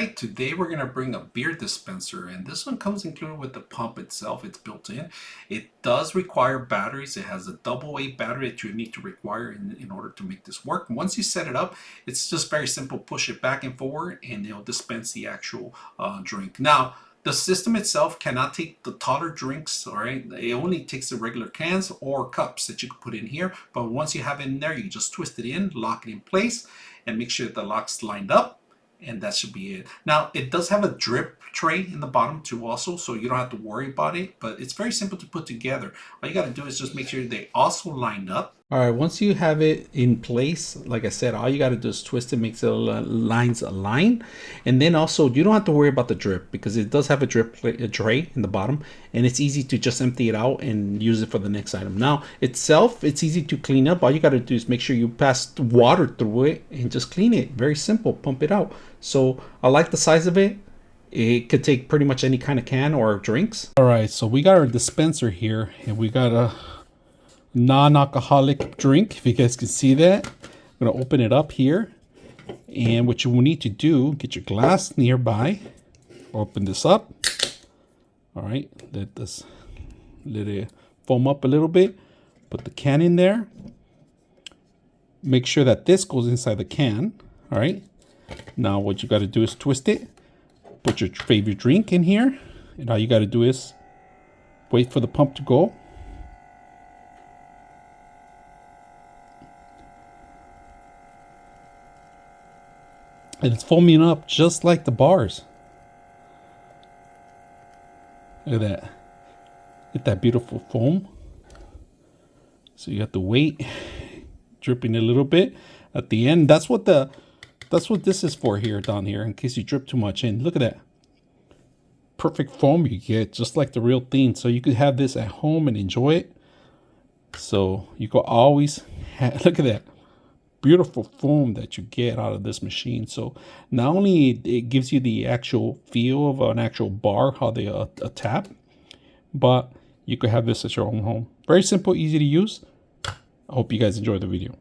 right, today we're going to bring a beer dispenser, and this one comes included with the pump itself. It's built in. It does require batteries. It has a AA battery that you need to require in order to make this work. Once you set it up, it's just very simple. Push it back and forward and it'll dispense the actual drink. Now, the system itself cannot take the taller drinks, all right? It only takes the regular cans or cups that you can put in here. But once you have it in there, you just twist it in, lock it in place, and make sure that the lock's lined up, and that should be it. Now, it does have a drip tray in the bottom too also, so you don't have to worry about it, but it's very simple to put together. All you got to do is just make sure they also line up. All right, once you have it in place, like I said, all you got to do is twist it, makes the lines align. And then also, you don't have to worry about the drip because it does have a tray in the bottom, and it's easy to just empty it out and use it for the next item. Now, itself, it's easy to clean up. All you got to do is make sure you pass water through it and just clean it. Very simple, pump it out. So I like the size of it. It could take pretty much any kind of can or drinks. All right, so we got our dispenser here, and we got a non-alcoholic drink, if you guys can see that. I'm gonna open it up here, and what you will need to do, get your glass nearby, open this up. All right, let it foam up a little bit, put the can in there, make sure that this goes inside the can. All right, now what you got to do is twist it, put your favorite drink in here, and all you got to do is wait for the pump to go. And it's foaming up just like the bars. Look at that. Get that beautiful foam. So you have to wait, dripping a little bit at the end. That's what this is for here, down here, in case you drip too much in. Look at that. Perfect foam you get, just like the real thing. So you could have this at home and enjoy it. So you could always look at that. Beautiful foam that you get out of this machine. So not only it gives you the actual feel of an actual bar, how they tap, but you could have this at your own home. Very simple, easy to use. I hope you guys enjoyed the video.